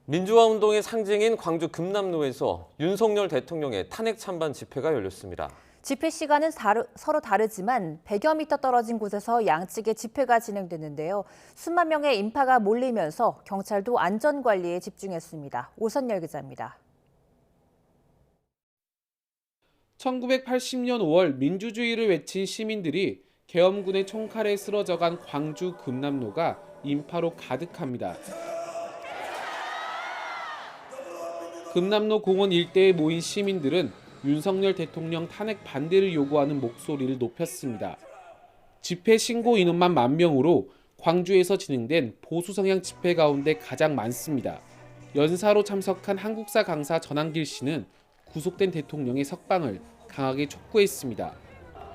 민주화 운동의 상징인 광주 금남로에서 윤석열 대통령의 탄핵 찬반 집회가 열렸습니다. 집회 시간은 서로 다르지만 100여 미터 떨어진 곳에서 양측의 집회가 진행됐는데요. 수만 명의 인파가 몰리면서 경찰도 안전관리에 집중했습니다. 오선열 기자입니다. 1980년 5월 민주주의를 외친 시민들이 계엄군의 총칼에 쓰러져간 광주 금남로가 인파로 가득합니다. 금남로 공원 일대에 모인 시민들은 윤석열 대통령 탄핵 반대를 요구하는 목소리를 높였습니다. 집회 신고 인원만 10,000명으로 광주에서 진행된 보수 성향 집회 가운데 가장 많습니다. 연사로 참석한 한국사 강사 전한길 씨는 구속된 대통령의 석방을 강하게 촉구했습니다.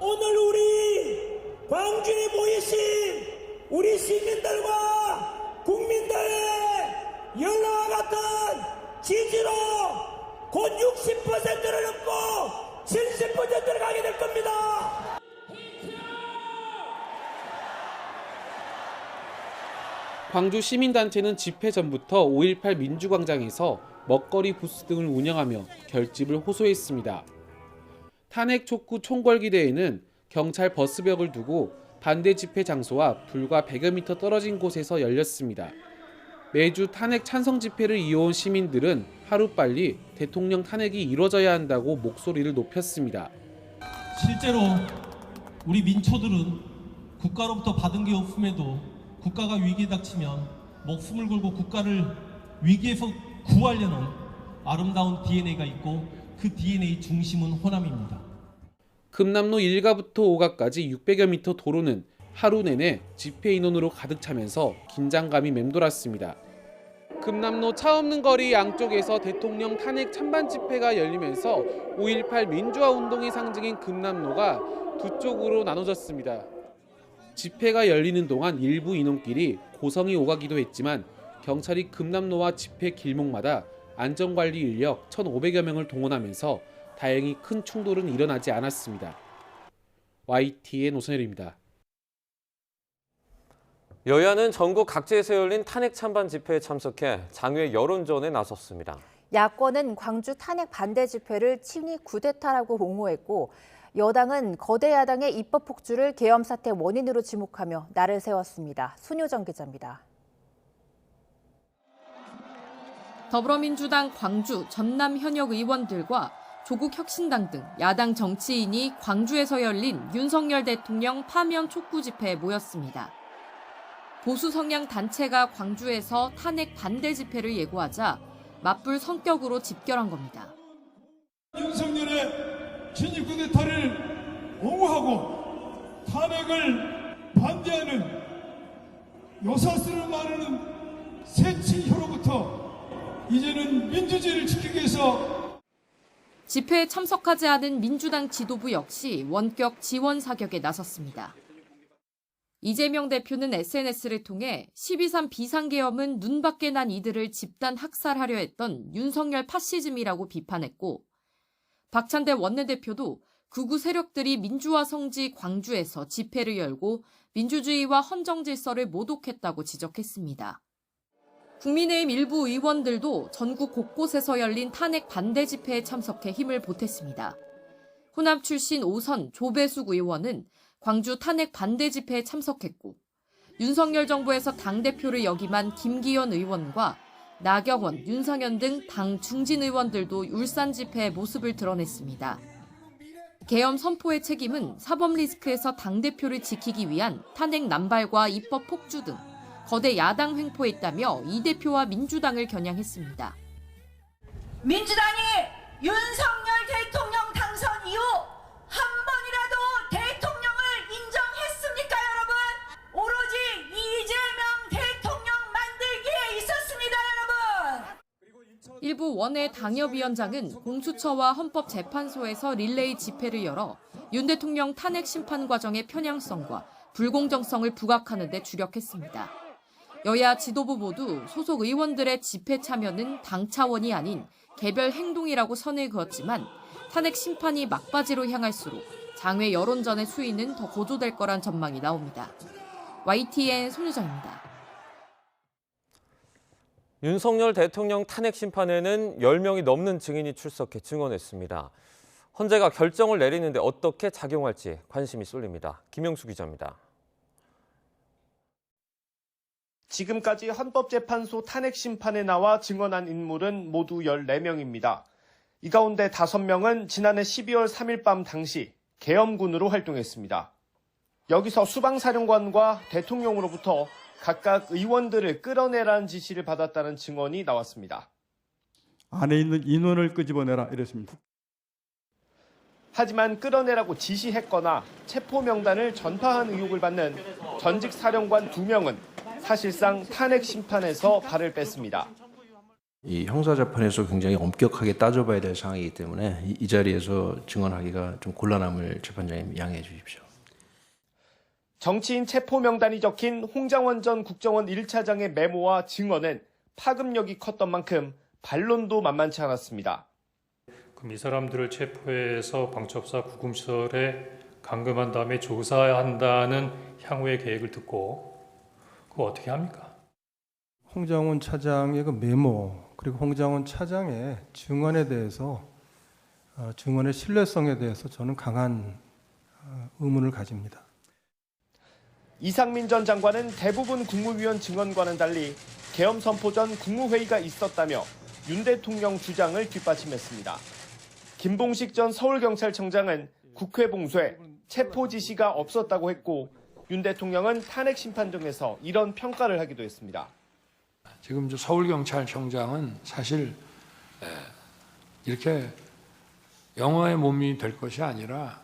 오늘 우리 광주에 모이신 우리 시민들과 국민들의 연락과 같은 지지로 곧 60%를 넘고 70%를 가게 될 겁니다. 광주 시민단체는 집회 전부터 5.18 민주광장에서 먹거리 부스 등을 운영하며 결집을 호소했습니다. 탄핵 촉구 총궐기대회는 경찰 버스벽을 두고 반대 집회 장소와 불과 100여 미터 떨어진 곳에서 열렸습니다. 매주 탄핵 찬성 집회를 이어온 시민들은 하루빨리 대통령 탄핵이 이뤄져야 한다고 목소리를 높였습니다. 실제로 우리 민초들은 국가로부터 받은 게 없음에도 국가가 위기에 닥치면 목숨을 걸고 국가를 위기에서 구하려는 아름다운 DNA가 있고 그 DNA 중심은 호남입니다. 금남로 1가부터 5가까지 600여 미터 도로는 하루 내내 집회 인원으로 가득 차면서 긴장감이 맴돌았습니다. 금남로 차 없는 거리 양쪽에서 대통령 탄핵 찬반 집회가 열리면서 5.18 민주화 운동의 상징인 금남로가 두 쪽으로 나눠졌습니다. 집회가 열리는 동안 일부 인원끼리 고성이 오가기도 했지만 경찰이 금남로와 집회 길목마다 안전관리 인력 1,500여 명을 동원하면서 다행히 큰 충돌은 일어나지 않았습니다. YTN 오선열입니다. 여야는 전국 각지에서 열린 탄핵 찬반 집회에 참석해 장외 여론전에 나섰습니다. 야권은 광주 탄핵 반대 집회를 친위 쿠데타라고 옹호했고 여당은 거대 야당의 입법 폭주를 계엄 사태 원인으로 지목하며 날을 세웠습니다. 손효정 기자입니다. 더불어민주당 광주, 전남 현역 의원들과 조국혁신당 등 야당 정치인이 광주에서 열린 윤석열 대통령 파면 촉구 집회에 모였습니다. 보수 성향 단체가 광주에서 탄핵 반대 집회를 예고하자 맞불 성격으로 집결한 겁니다. 윤석열의 친위 쿠데타를 옹호하고 탄핵을 반대하는 요사스를 말하는 새친혀로부터 이제는 민주주의를 지키기 위해서 집회에 참석하지 않은 민주당 지도부 역시 원격 지원 사격에 나섰습니다. 이재명 대표는 SNS를 통해 12.3 비상계엄은 눈밖에 난 이들을 집단 학살하려 했던 윤석열 파시즘이라고 비판했고 박찬대 원내대표도 극우 세력들이 민주화 성지 광주에서 집회를 열고 민주주의와 헌정질서를 모독했다고 지적했습니다. 국민의힘 일부 의원들도 전국 곳곳에서 열린 탄핵 반대 집회에 참석해 힘을 보탰습니다. 호남 출신 5선 조배숙 의원은 광주 탄핵 반대 집회에 참석했고 윤석열 정부에서 당대표를 역임한 김기현 의원과 나경원, 윤상현 등 당 중진 의원들도 울산 집회의 모습을 드러냈습니다. 계엄 선포의 책임은 사법 리스크에서 당대표를 지키기 위한 탄핵 남발과 입법 폭주 등 거대 야당 횡포에 있다며 이 대표와 민주당을 겨냥했습니다. 민주당이 윤석열 대통령 당선 이후 한 번이라도 대통령을 인정했습니까, 여러분? 오로지 이재명 대통령 만들기에 있었습니다, 여러분. 일부 원외 당협위원장은 공수처와 헌법재판소에서 릴레이 집회를 열어 윤 대통령 탄핵 심판 과정의 편향성과 불공정성을 부각하는 데 주력했습니다. 여야 지도부 모두 소속 의원들의 집회 참여는 당 차원이 아닌 개별 행동이라고 선을 그었지만 탄핵 심판이 막바지로 향할수록 장외 여론전의 수위는 더 고조될 거란 전망이 나옵니다. YTN 손유정입니다. 윤석열 대통령 탄핵 심판에는 10명이 넘는 증인이 출석해 증언했습니다. 헌재가 결정을 내리는데 어떻게 작용할지 관심이 쏠립니다. 김영수 기자입니다. 지금까지 헌법재판소 탄핵 심판에 나와 증언한 인물은 모두 14명입니다. 이 가운데 5명은 지난해 12월 3일 밤 당시 계엄군으로 활동했습니다. 여기서 수방사령관과 대통령으로부터 각각 의원들을 끌어내라는 지시를 받았다는 증언이 나왔습니다. 안에 있는 인원을 끄집어내라 이랬습니다. 하지만 끌어내라고 지시했거나 체포 명단을 전파한 의혹을 받는 전직 사령관 2명은 사실상 탄핵 심판에서 발을 뺐습니다. 이 형사재판에서 굉장히 엄격하게 따져봐야 될 상황이기 때문에 이 자리에서 증언하기가 좀 곤란함을 재판장님 양해해 주십시오. 정치인 체포 명단이 적힌 홍장원 전 국정원 1차장의 메모와 증언은 파급력이 컸던 만큼 반론도 만만치 않았습니다. 그럼 이 사람들을 체포해서 방첩사 구금시설에 감금한 다음에 조사한다는 향후의 계획을 듣고 그거 어떻게 합니까? 홍장원 차장의 그 메모 그리고 홍장원 차장의 증언에 대해서 증언의 신뢰성에 대해서 저는 강한 의문을 가집니다. 이상민 전 장관은 대부분 국무위원 증언과는 달리 계엄 선포 전 국무회의가 있었다며 윤 대통령 주장을 뒷받침했습니다. 김봉식 전 서울경찰청장은 국회 봉쇄, 체포 지시가 없었다고 했고 윤 대통령은 탄핵 심판 등에서 이런 평가를 하기도 했습니다. 지금 서울경찰청장은 사실 이렇게 영화의 몸이 될 것이 아니라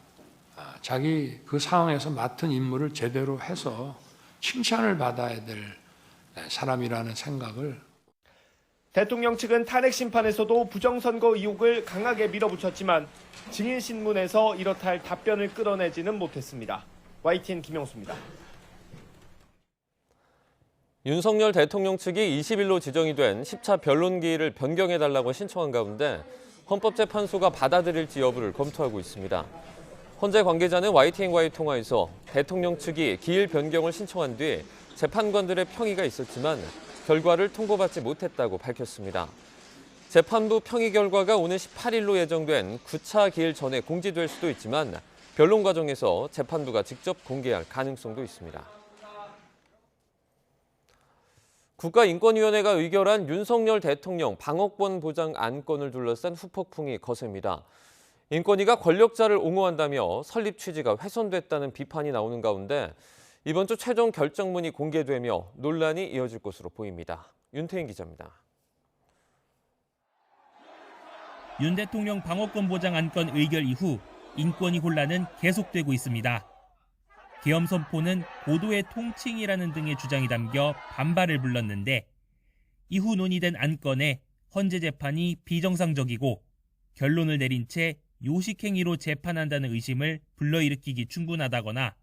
자기 그 상황에서 맡은 임무를 제대로 해서 칭찬을 받아야 될 사람이라는 생각을. 대통령 측은 탄핵 심판에서도 부정선거 의혹을 강하게 밀어붙였지만 증인 신문에서 이렇다 할 답변을 끌어내지는 못했습니다. YTN 김영수입니다. 윤석열 대통령 측이 20일로 지정이 된 10차 변론기일을 변경해달라고 신청한 가운데 헌법재판소가 받아들일지 여부를 검토하고 있습니다. 헌재 관계자는 YTN과의 통화에서 대통령 측이 기일 변경을 신청한 뒤 재판관들의 평의가 있었지만 결과를 통보받지 못했다고 밝혔습니다. 재판부 평의 결과가 오는 18일로 예정된 9차 기일 전에 공지될 수도 있지만 변론 과정에서 재판부가 직접 공개할 가능성도 있습니다. 국가인권위원회가 의결한 윤석열 대통령 방어권 보장 안건을 둘러싼 후폭풍이 거셉니다. 인권위가 권력자를 옹호한다며 설립 취지가 훼손됐다는 비판이 나오는 가운데 이번 주 최종 결정문이 공개되며 논란이 이어질 것으로 보입니다. 윤태인 기자입니다. 윤 대통령 방어권 보장 안건 의결 이후 인권위 혼란은 계속되고 있습니다. 계엄 선포는 고도의 통칭이라는 등의 주장이 담겨 반발을 불렀는데 이후 논의된 안건에 헌재 재판이 비정상적이고 결론을 내린 채 요식행위로 재판한다는 의심을 불러일으키기 충분하다거나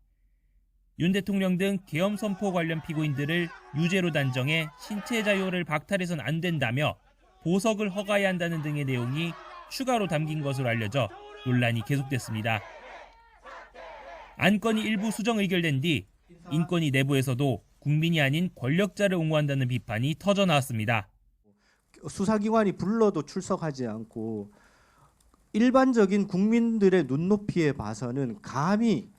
윤 대통령 등 계엄 선포 관련 피고인들을 유죄로 단정해 신체 자유를 박탈해서는 안 된다며 보석을 허가해야 한다는 등의 내용이 추가로 담긴 것으로 알려져 논란이 계속됐습니다. 안건이 일부 수정 의결된 뒤 인권위 내부에서도 국민이 아닌 권력자를 옹호한다는 비판이 터져나왔습니다. 수사기관이 불러도 출석하지 않고 일반적인 국민들의 눈높이에 봐서는 감히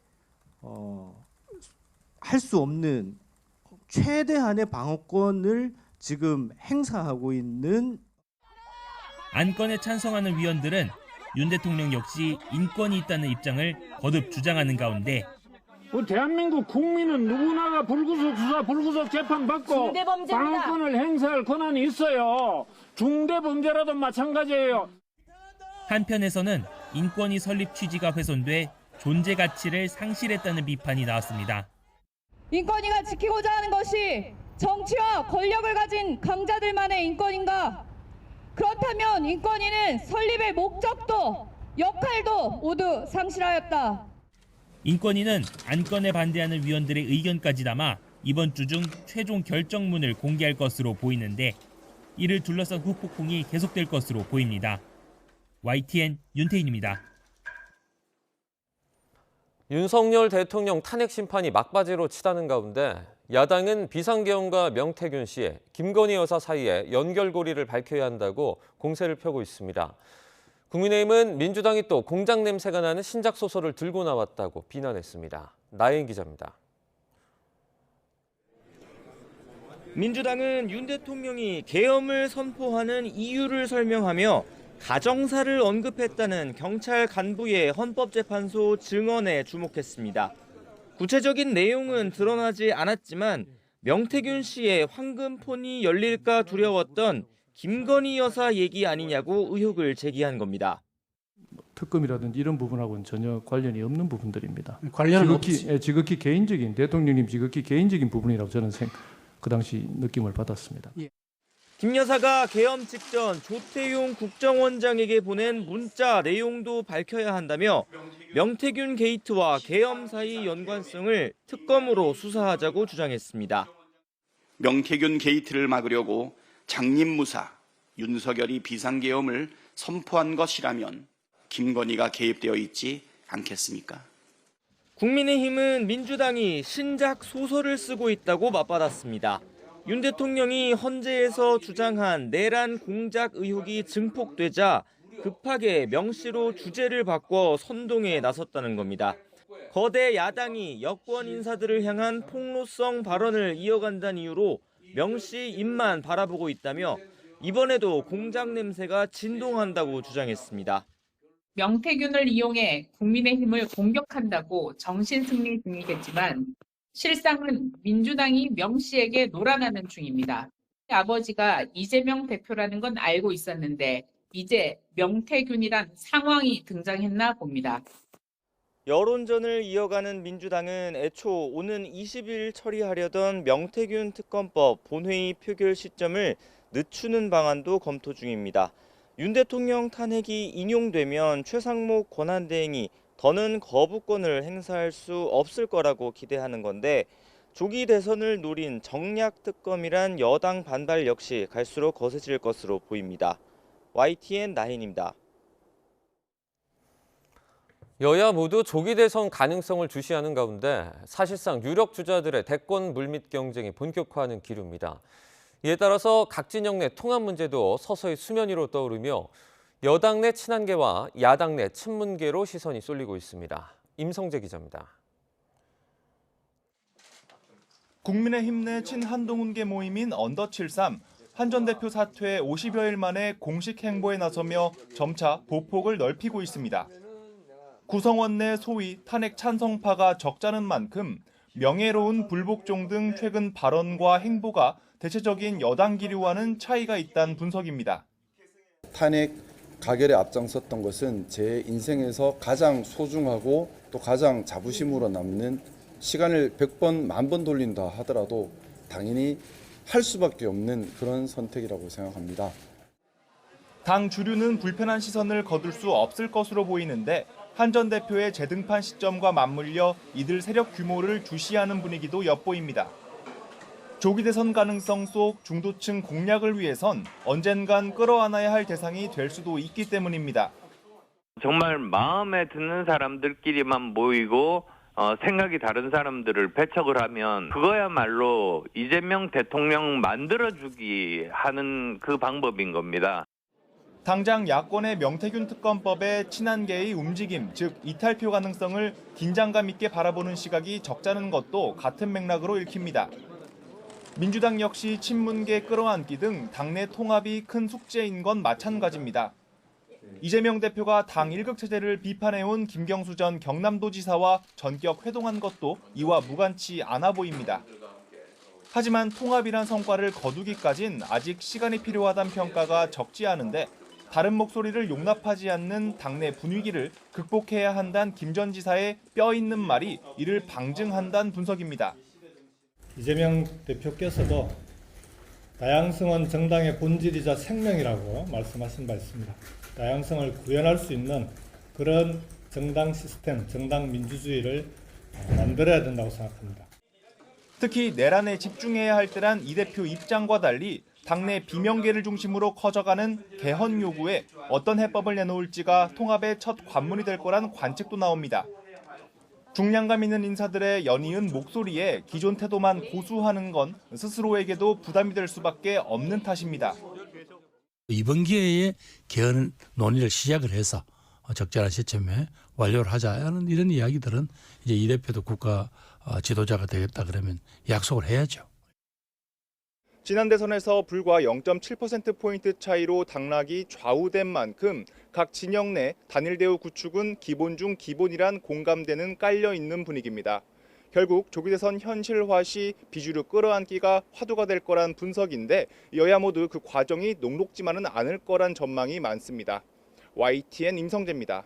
할 수 없는 최대한의 방어권을 지금 행사하고 있는 안건에 찬성하는 위원들은 윤 대통령 역시 인권이 있다는 입장을 거듭 주장하는 가운데 대한민국 국민은 누구나가 불구속 수사, 불구속 재판 받고 방어권을 행사할 권한이 있어요. 중대범죄라도 마찬가지예요. 한편에서는 인권위 설립 취지가 훼손돼 존재 가치를 상실했다는 비판이 나왔습니다. 인권위가 지키고자 하는 것이 정치와 권력을 가진 강자들만의 인권인가? 그렇다면 인권위는 설립의 목적도 역할도 모두 상실하였다. 인권위는 안건에 반대하는 위원들의 의견까지 담아 이번 주 중 최종 결정문을 공개할 것으로 보이는데 이를 둘러싼 후폭풍이 계속될 것으로 보입니다. YTN 윤태인입니다. 윤석열 대통령 탄핵 심판이 막바지로 치닫는 가운데 야당은 비상계엄과 명태균 씨의 김건희 여사 사이에 연결고리를 밝혀야 한다고 공세를 펴고 있습니다. 국민의힘은 민주당이 또 공작 냄새가 나는 신작 소설을 들고 나왔다고 비난했습니다. 나혜인 기자입니다. 민주당은 윤 대통령이 계엄을 선포하는 이유를 설명하며 가정사를 언급했다는 경찰 간부의 헌법재판소 증언에 주목했습니다. 구체적인 내용은 드러나지 않았지만 명태균 씨의 황금폰이 열릴까 두려웠던 김건희 여사 얘기 아니냐고 의혹을 제기한 겁니다. 특검이라든지 이런 부분하고는 전혀 관련이 없는 부분들입니다. 관련은 지극히 개인적인, 대통령님 지극히 개인적인 부분이라고 저는 그 당시 느낌을 받았습니다. 김 여사가 계엄 직전 조태용 국정원장에게 보낸 문자 내용도 밝혀야 한다며 명태균 게이트와 계엄 사이 연관성을 특검으로 수사하자고 주장했습니다. 명태균 게이트를 막으려고 장림무사 윤석열이 비상계엄을 선포한 것이라면 김건희가 개입되어 있지 않겠습니까? 국민의힘은 민주당이 신작 소설을 쓰고 있다고 맞받았습니다. 윤 대통령이 헌재에서 주장한 내란 공작 의혹이 증폭되자 급하게 명 씨로 주제를 바꿔 선동에 나섰다는 겁니다. 거대 야당이 여권 인사들을 향한 폭로성 발언을 이어간다는 이유로 명 씨 입만 바라보고 있다며 이번에도 공작 냄새가 진동한다고 주장했습니다. 명태균을 이용해 국민의힘을 공격한다고 정신승리 중이겠지만 실상은 민주당이 명 씨에게 놀아나는 중입니다. 아버지가 이재명 대표라는 건 알고 있었는데 이제 명태균이란 상황이 등장했나 봅니다. 여론전을 이어가는 민주당은 애초 오는 20일 처리하려던 명태균 특검법 본회의 표결 시점을 늦추는 방안도 검토 중입니다. 윤 대통령 탄핵이 인용되면 최상목 권한대행이 더는 거부권을 행사할 수 없을 거라고 기대하는 건데 조기 대선을 노린 정략 특검이란 여당 반발 역시 갈수록 거세질 것으로 보입니다. YTN 나인입니다. 여야 모두 조기 대선 가능성을 주시하는 가운데 사실상 유력 주자들의 대권 물밑 경쟁이 본격화하는 기류입니다. 이에 따라서 각 진영 내 통합 문제도 서서히 수면 위로 떠오르며 여당 내 친한계와 야당 내 친문계로 시선이 쏠리고 있습니다. 임성재 기자입니다. 국민의힘 내 친한동훈계 모임인 언더73, 한 전 대표 사퇴 50여일 만에 공식 행보에 나서며 점차 보폭을 넓히고 있습니다. 구성원 내 소위 탄핵 찬성파가 적잖은 만큼 명예로운 불복종 등 최근 발언과 행보가 대체적인 여당 기류와는 차이가 있다는 분석입니다. 탄핵 가결에 앞장섰던 것은 제 인생에서 가장 소중하고 또 가장 자부심으로 남는 시간을 100번, 1000번 돌린다 하더라도 당연히 할 수밖에 없는 그런 선택이라고 생각합니다. 당 주류는 불편한 시선을 거둘 수 없을 것으로 보이는데 한 전 대표의 재등판 시점과 맞물려 이들 세력 규모를 주시하는 분위기도 엿보입니다. 조기 대선 가능성 속 중도층 공략을 위해선 언젠간 끌어안아야 할 대상이 될 수도 있기 때문입니다. 정말 마음에 드는 사람들끼리만 모이고 생각이 다른 사람들을 배척을 하면 그거야말로 이재명 대통령 만들어주기 하는 그 방법인 겁니다. 당장 야권의 명태균 특검법의 친한계의 움직임, 즉 이탈표 가능성을 긴장감 있게 바라보는 시각이 적잖은 것도 같은 맥락으로 읽힙니다. 민주당 역시 친문계 끌어안기 등 당내 통합이 큰 숙제인 건 마찬가지입니다. 이재명 대표가 당 1극 체제를 비판해온 김경수 전 경남도지사와 전격 회동한 것도 이와 무관치 않아 보입니다. 하지만 통합이란 성과를 거두기까진 아직 시간이 필요하다는 평가가 적지 않은데 다른 목소리를 용납하지 않는 당내 분위기를 극복해야 한다는 김 전 지사의 뼈 있는 말이 이를 방증한다는 분석입니다. 이재명 대표께서도 다양성은 정당의 본질이자 생명이라고 말씀하신 바 있습니다. 다양성을 구현할 수 있는 그런 정당 시스템, 정당 민주주의를 만들어야 된다고 생각합니다. 특히 내란에 집중해야 할 때란 이 대표 입장과 달리 당내 비명계를 중심으로 커져가는 개헌 요구에 어떤 해법을 내놓을지가 통합의 첫 관문이 될 거란 관측도 나옵니다. 중량감 있는 인사들의 연이은 목소리에 기존 태도만 고수하는 건 스스로에게도 부담이 될 수밖에 없는 탓입니다. 이번 기회에 개헌 논의를 시작을 해서 적절한 시점에 완료를 하자는 이런 이야기들은 이제 이 대표도 국가 지도자가 되겠다 그러면 약속을 해야죠. 지난 대선에서 불과 0.7%포인트 차이로 당락이 좌우된 만큼 각 진영 내 단일 대우 구축은 기본 중 기본이란 공감대는 깔려 있는 분위기입니다. 결국 조기 대선 현실화 시 비주류 끌어안기가 화두가 될 거란 분석인데 여야 모두 그 과정이 녹록지만은 않을 거란 전망이 많습니다. YTN 임성재입니다.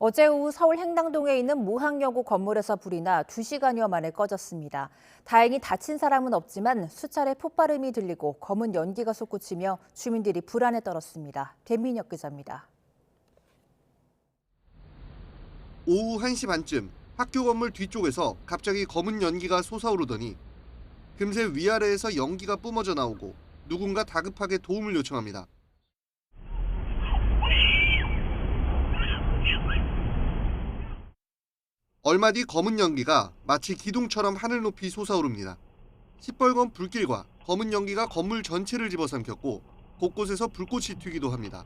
어제 오후 서울 행당동에 있는 무학여고 건물에서 불이 나 2시간여 만에 꺼졌습니다. 다행히 다친 사람은 없지만 수차례 폭발음이 들리고 검은 연기가 솟구치며 주민들이 불안에 떨었습니다. 김민혁 기자입니다. 오후 1시 반쯤 학교 건물 뒤쪽에서 갑자기 검은 연기가 솟아오르더니 금세 위아래에서 연기가 뿜어져 나오고 누군가 다급하게 도움을 요청합니다. 얼마 뒤 검은 연기가 마치 기둥처럼 하늘 높이 솟아오릅니다. 시뻘건 불길과 검은 연기가 건물 전체를 집어삼켰고 곳곳에서 불꽃이 튀기도 합니다.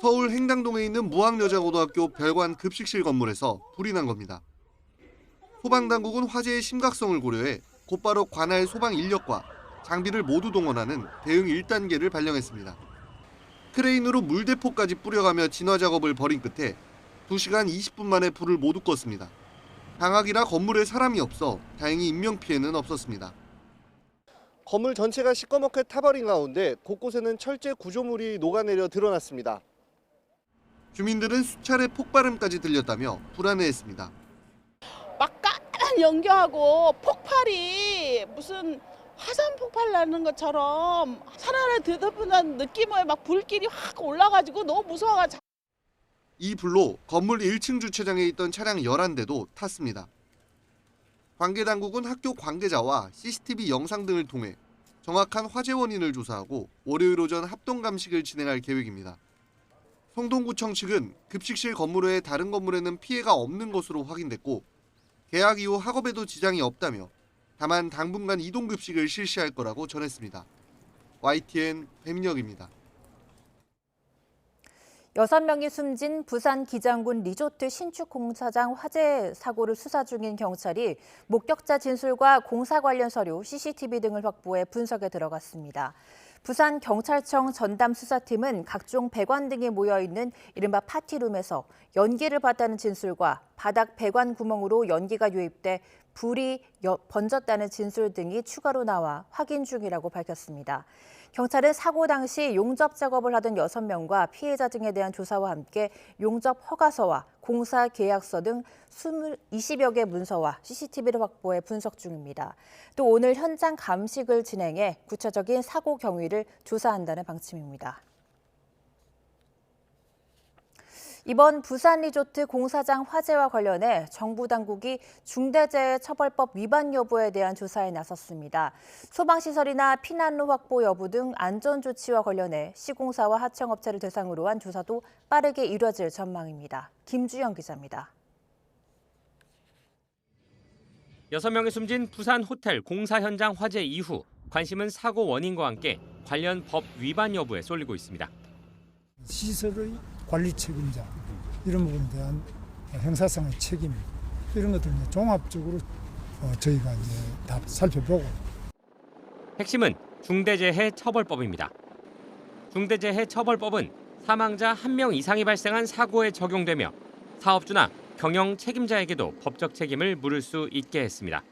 서울 행당동에 있는 무학여자고등학교 별관 급식실 건물에서 불이 난 겁니다. 소방당국은 화재의 심각성을 고려해 곧바로 관할 소방 인력과 장비를 모두 동원하는 대응 1단계를 발령했습니다. 크레인으로 물대포까지 뿌려가며 진화 작업을 벌인 끝에 2시간 20분 만에 불을 모두 껐습니다. 방학이라 건물에 사람이 없어 다행히 인명피해는 없었습니다. 건물 전체가 시꺼멓게 타버린 가운데 곳곳에는 철제 구조물이 녹아내려 드러났습니다. 주민들은 수차례 폭발음까지 들렸다며 불안해했습니다. 막까만 연기하고 폭발이 무슨 화산 폭발 나는 것처럼 산하를 드덮는 느낌의 막 불길이 확 올라가지고 너무 무서워가지고. 이 불로 건물 1층 주차장에 있던 차량 11대도 탔습니다. 관계당국은 학교 관계자와 CCTV 영상 등을 통해 정확한 화재 원인을 조사하고 월요일 오전 합동 감식을 진행할 계획입니다. 성동구청 측은 급식실 건물 외에 다른 건물에는 피해가 없는 것으로 확인됐고 개학 이후 학업에도 지장이 없다며 다만 당분간 이동급식을 실시할 거라고 전했습니다. YTN 배민혁입니다. 6명이 숨진 부산 기장군 리조트 신축 공사장 화재 사고를 수사 중인 경찰이 목격자 진술과 공사 관련 서류, CCTV 등을 확보해 분석에 들어갔습니다. 부산경찰청 전담수사팀은 각종 배관 등이 모여있는 이른바 파티룸에서 연기를 봤다는 진술과 바닥 배관 구멍으로 연기가 유입돼 불이 번졌다는 진술 등이 추가로 나와 확인 중이라고 밝혔습니다. 경찰은 사고 당시 용접 작업을 하던 6명과 피해자 등에 대한 조사와 함께 용접 허가서와 공사 계약서 등 20여 개 문서와 CCTV를 확보해 분석 중입니다. 또 오늘 현장 감식을 진행해 구체적인 사고 경위를 조사한다는 방침입니다. 이번 부산 리조트 공사장 화재와 관련해 정부 당국이 중대재해처벌법 위반 여부에 대한 조사에 나섰습니다. 소방시설이나 피난로 확보 여부 등 안전조치와 관련해 시공사와 하청업체를 대상으로 한 조사도 빠르게 이뤄질 전망입니다. 김주영 기자입니다. 6명이 숨진 부산 호텔 공사 현장 화재 이후 관심은 사고 원인과 함께 관련 법 위반 여부에 쏠리고 있습니다. 시설의 관리 책임자 이런 부분에 대한 형사상의 책임 이런 것들을 이제 종합적으로 저희가 이제 다 살펴보고. 핵심은 중대재해처벌법입니다. 중대재해처벌법은 사망자 1명 이상이 발생한 사고에 적용되며 사업주나 경영 책임자에게도 법적 책임을 물을 수 있게 했습니다.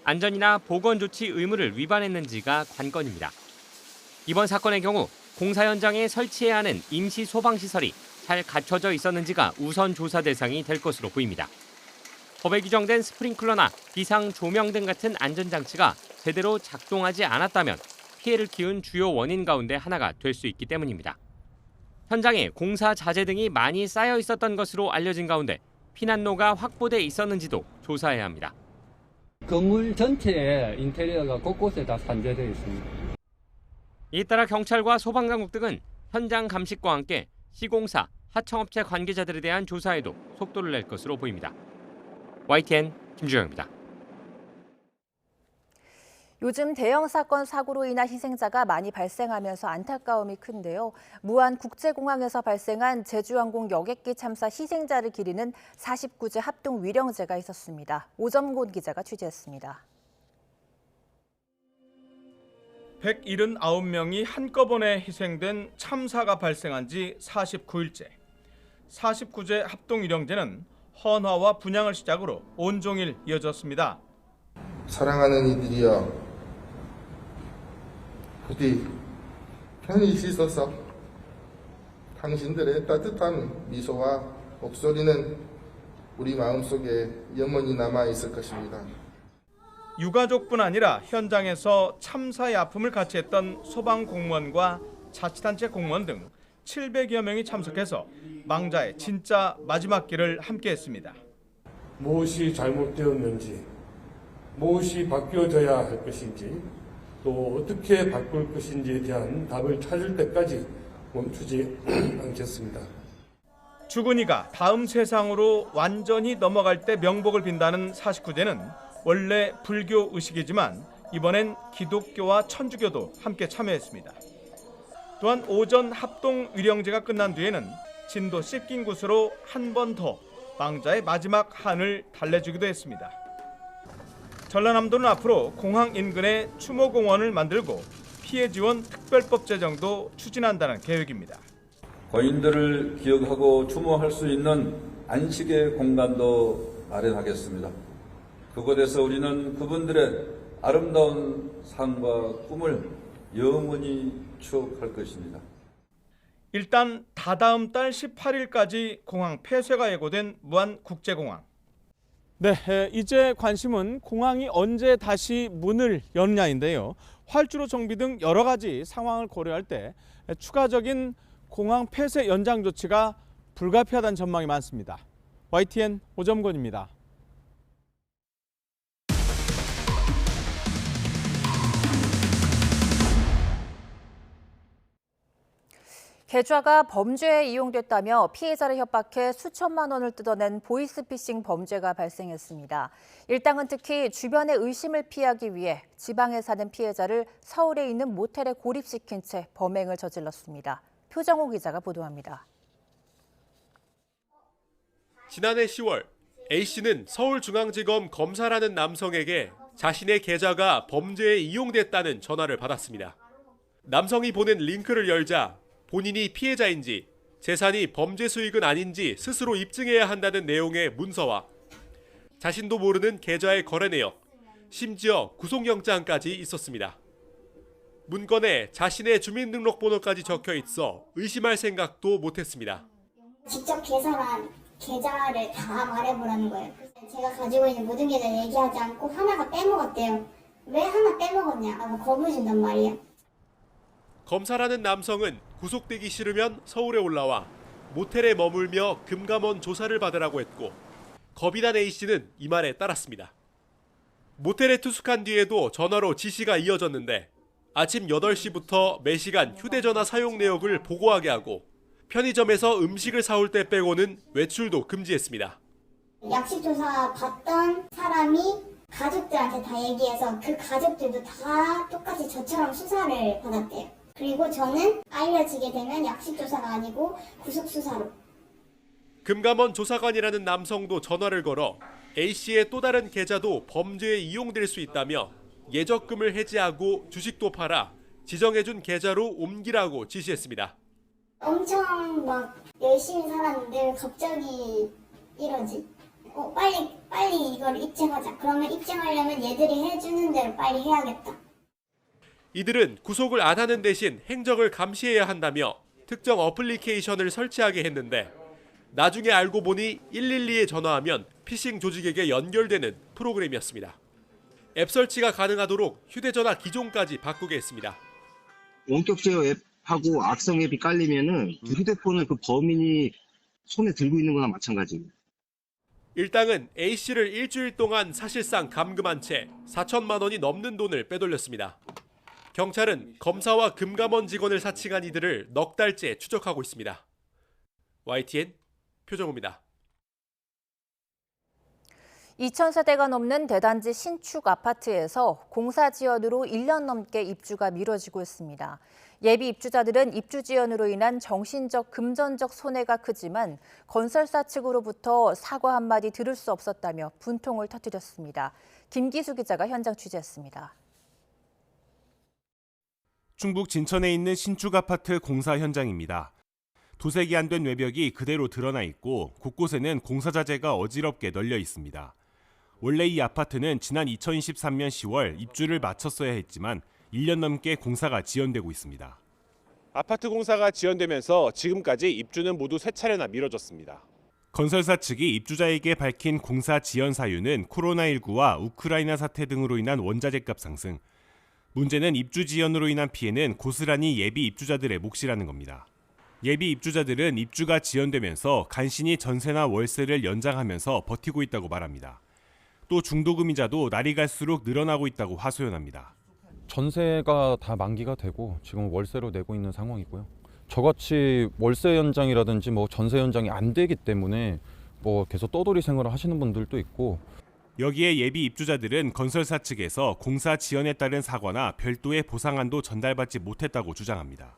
안전이나 보건 조치 의무를 위반했는지가 관건입니다. 이번 사건의 경우 공사 현장에 설치해야 하는 임시 소방시설이 잘 갖춰져 있었는지가 우선 조사 대상이 될 것으로 보입니다. 법에 규정된 스프링클러나 비상 조명 등 같은 안전장치가 제대로 작동하지 않았다면 피해를 키운 주요 원인 가운데 하나가 될 수 있기 때문입니다. 현장에 공사 자재 등이 많이 쌓여 있었던 것으로 알려진 가운데 피난로가 확보돼 있었는지도 조사해야 합니다. 건물 전체에 인테리어가 곳곳에 다 산재되어 있습니다. 이에 따라 경찰과 소방당국 등은 현장 감식과 함께 시공사, 하청업체 관계자들에 대한 조사에도 속도를 낼 것으로 보입니다. YTN 김주영입니다. 요즘 대형 사건 사고로 인한 희생자가 많이 발생하면서 안타까움이 큰데요. 무안 국제공항에서 발생한 제주항공 여객기 참사 희생자를 기리는 49제 합동 위령제가 있었습니다. 오점곤 기자가 취재했습니다. 179명이 한꺼번에 희생된 참사가 발생한 지 49일째. 49제 합동 위령제는 헌화와 분향을 시작으로 온종일 이어졌습니다. 사랑하는 이들이여, 부디 편히 씻어서 당신들의 따뜻한 미소와 목소리는 우리 마음속에 영원히 남아있을 것입니다. 유가족뿐 아니라 현장에서 참사의 아픔을 같이 했던 소방공무원과 자치단체 공무원 등 700여 명이 참석해서 망자의 진짜 마지막 길을 함께했습니다. 무엇이 잘못되었는지, 무엇이 바뀌어져야 할 것인지, 또 어떻게 바꿀 것인지에 대한 답을 찾을 때까지 멈추지 않겠습니다. 죽은 이가 다음 세상으로 완전히 넘어갈 때 명복을 빈다는 49제는 원래 불교 의식이지만 이번엔 기독교와 천주교도 함께 참여했습니다. 또한 오전 합동 위령제가 끝난 뒤에는 진도 씻긴 곳으로 한 번 더 망자의 마지막 한을 달래주기도 했습니다. 전라남도는 앞으로 공항 인근에 추모공원을 만들고 피해 지원 특별법 제정도 추진한다는 계획입니다. 고인들을 기억하고 추모할 수 있는 안식의 공간도 마련하겠습니다. 그곳에서 우리는 그분들의 아름다운 삶과 꿈을 영원히 추억할 것입니다. 일단 다다음 달 18일까지 공항 폐쇄가 예고된 무안 국제공항. 네, 이제 관심은 공항이 언제 다시 문을 여느냐인데요. 활주로 정비 등 여러 가지 상황을 고려할 때 추가적인 공항 폐쇄 연장 조치가 불가피하다는 전망이 많습니다. YTN 오점곤입니다. 계좌가 범죄에 이용됐다며 피해자를 협박해 수천만 원을 뜯어낸 보이스피싱 범죄가 발생했습니다. 일당은 특히 주변의 의심을 피하기 위해 지방에 사는 피해자를 서울에 있는 모텔에 고립시킨 채 범행을 저질렀습니다. 표정호 기자가 보도합니다. 지난해 10월 A씨는 서울중앙지검 검사라는 남성에게 자신의 계좌가 범죄에 이용됐다는 전화를 받았습니다. 남성이 보낸 링크를 열자 본인이 피해자인지 재산이 범죄 수익은 아닌지 스스로 입증해야 한다는 내용의 문서와 자신도 모르는 계좌의 거래 내역, 심지어 구속영장까지 있었습니다. 문건에 자신의 주민등록번호까지 적혀 있어 의심할 생각도 못했습니다. 직접 계산한 계좌를 다 말해보라는 거예요. 제가 가지고 있는 모든 계좌를 얘기하지 않고 하나가 빼먹었대요. 왜 하나 빼먹었냐 하고 겁을 준단 말이에요. 검사라는 남성은 구속되기 싫으면 서울에 올라와 모텔에 머물며 금감원 조사를 받으라고 했고 겁이 난 A씨는 이 말에 따랐습니다. 모텔에 투숙한 뒤에도 전화로 지시가 이어졌는데 아침 8시부터 매시간 휴대전화 사용 내역을 보고하게 하고 편의점에서 음식을 사올 때 빼고는 외출도 금지했습니다. 약식 조사 받던 사람이 가족들한테 다 얘기해서 그 가족들도 다 똑같이 저처럼 수사를 받았대요. 그리고 저는 알려지게 되면 약식 조사가 아니고 구속 수사로. 금감원 조사관이라는 남성도 전화를 걸어 A씨의 또 다른 계좌도 범죄에 이용될 수 있다며 예적금을 해지하고 주식도 팔아 지정해준 계좌로 옮기라고 지시했습니다. 엄청 막 열심히 살았는데 갑자기 이러지. 빨리 이걸 입증하자. 그러면 입증하려면 얘들이 해주는 대로 빨리 해야겠다. 이들은 구속을 안 하는 대신 행적을 감시해야 한다며 특정 어플리케이션을 설치하게 했는데 나중에 알고 보니 112에 전화하면 피싱 조직에게 연결되는 프로그램이었습니다. 앱 설치가 가능하도록 휴대전화 기종까지 바꾸게 했습니다. 원격 제어 앱하고 악성 앱이 깔리면은 휴대폰을 그 범인이 손에 들고 있는 거나 마찬가지입니다. 일당은 A씨를 일주일 동안 사실상 감금한 채 4천만 원이 넘는 돈을 빼돌렸습니다. 경찰은 검사와 금감원 직원을 사칭한 이들을 넉 달째 추적하고 있습니다. YTN 표정우입니다. 2,000세대가 넘는 대단지 신축 아파트에서 공사 지연으로 1년 넘게 입주가 미뤄지고 있습니다. 예비 입주자들은 입주 지연으로 인한 정신적, 금전적 손해가 크지만 건설사 측으로부터 사과 한마디 들을 수 없었다며 분통을 터뜨렸습니다. 김기수 기자가 현장 취재했습니다. 충북 진천에 있는 신축 아파트 공사 현장입니다. 도색이 안 된 외벽이 그대로 드러나 있고 곳곳에는 공사 자재가 어지럽게 널려 있습니다. 원래 이 아파트는 지난 2023년 10월 입주를 마쳤어야 했지만 1년 넘게 공사가 지연되고 있습니다. 아파트 공사가 지연되면서 지금까지 입주는 모두 3차례나 미뤄졌습니다. 건설사 측이 입주자에게 밝힌 공사 지연 사유는 코로나19와 우크라이나 사태 등으로 인한 원자재값 상승. 문제는 입주 지연으로 인한 피해는 고스란히 예비 입주자들의 몫이라는 겁니다. 예비 입주자들은 입주가 지연되면서 간신히 전세나 월세를 연장하면서 버티고 있다고 말합니다. 또 중도금이자도 날이 갈수록 늘어나고 있다고 하소연합니다. 전세가 다 만기가 되고 지금 월세로 내고 있는 상황이고요. 저같이 월세 연장이라든지 전세 연장이 안 되기 때문에 계속 떠돌이 생활을 하시는 분들도 있고. 여기에 예비 입주자들은 건설사 측에서 공사 지연에 따른 사과나 별도의 보상안도 전달받지 못했다고 주장합니다.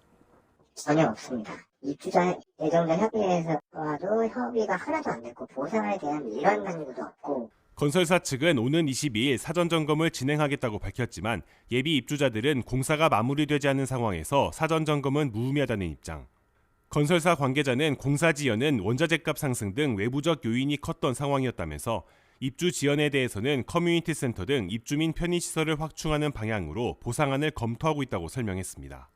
전혀 없습니다. 입주자 예정자 협의회에서도 협의가 하나도 안 됐고 보상에 대한 일환 단계도 없고. 건설사 측은 오는 22일 사전 점검을 진행하겠다고 밝혔지만 예비 입주자들은 공사가 마무리되지 않은 상황에서 사전 점검은 무의미하다는 입장. 건설사 관계자는 공사 지연은 원자재값 상승 등 외부적 요인이 컸던 상황이었다면서 입주 지연에 대해서는 커뮤니티 센터 등 입주민 편의시설을 확충하는 방향으로 보상안을 검토하고 있다고 설명했습니다.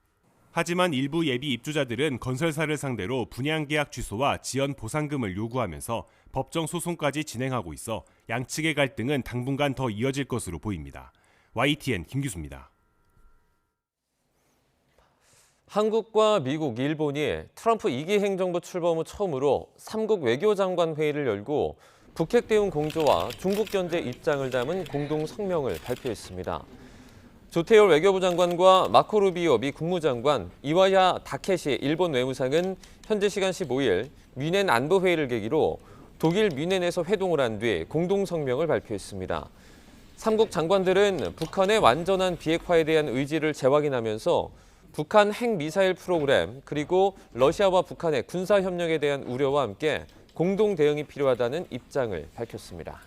하지만 일부 예비 입주자들은 건설사를 상대로 분양계약 취소와 지연 보상금을 요구하면서 법정 소송까지 진행하고 있어 양측의 갈등은 당분간 더 이어질 것으로 보입니다. YTN 김규수입니다. 한국과 미국, 일본이 트럼프 2기 행정부 출범 후 처음으로 3국 외교장관 회의를 열고 북핵 대응 공조와 중국 견제 입장을 담은 공동 성명을 발표했습니다. 조태열 외교부 장관과 마코 루비오 미 국무장관, 이와야 다케시 일본 외무상은 현지 시간 15일 뮌헨 안보회의를 계기로 독일 뮌헨에서 회동을 한 뒤 공동 성명을 발표했습니다. 3국 장관들은 북한의 완전한 비핵화에 대한 의지를 재확인하면서 북한 핵미사일 프로그램 그리고 러시아와 북한의 군사협력에 대한 우려와 함께 공동 대응이 필요하다는 입장을 밝혔습니다.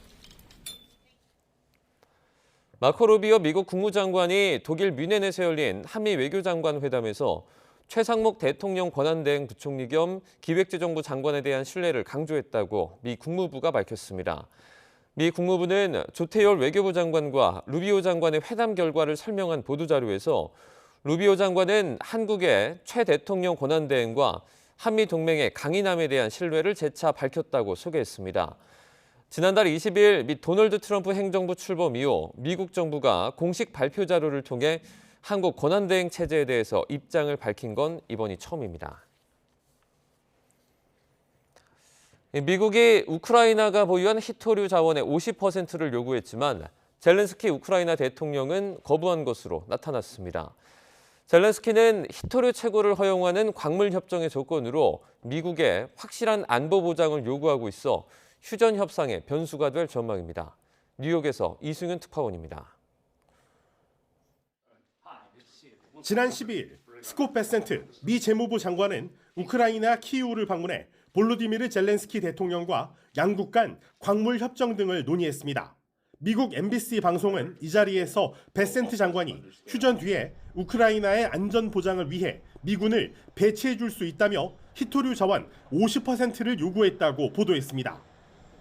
마코 루비오 미국 국무장관이 독일 뮌헨에서 열린 한미 외교장관 회담에서 최상목 대통령 권한대행 부총리 겸 기획재정부 장관에 대한 신뢰를 강조했다고 미 국무부가 밝혔습니다. 미 국무부는 조태열 외교부 장관과 루비오 장관의 회담 결과를 설명한 보도자료에서 루비오 장관은 한국의 최 대통령 권한대행과 한미 동맹의 강인함에 대한 신뢰를 재차 밝혔다고 소개했습니다. 지난달 20일 미 도널드 트럼프 행정부 출범 이후 미국 정부가 공식 발표 자료를 통해 한국 권한대행 체제에 대해서 입장을 밝힌 건 이번이 처음입니다. 미국이 우크라이나가 보유한 히토류 자원의 50%를 요구했지만 젤렌스키 우크라이나 대통령은 거부한 것으로 나타났습니다. 젤렌스키는 히토류 채굴을 허용하는 광물 협정의 조건으로 미국에 확실한 안보 보장을 요구하고 있어 휴전 협상의 변수가 될 전망입니다. 뉴욕에서 이승윤 특파원입니다. 지난 12일 스콧 베센트 미 재무부 장관은 우크라이나 키이우를 방문해 볼로디미르 젤렌스키 대통령과 양국 간 광물 협정 등을 논의했습니다. 미국 MBC 방송은 이 자리에서 베센트 장관이 휴전 뒤에 우크라이나의 안전 보장을 위해 미군을 배치해 줄 수 있다며 히토류 자원 50%를 요구했다고 보도했습니다.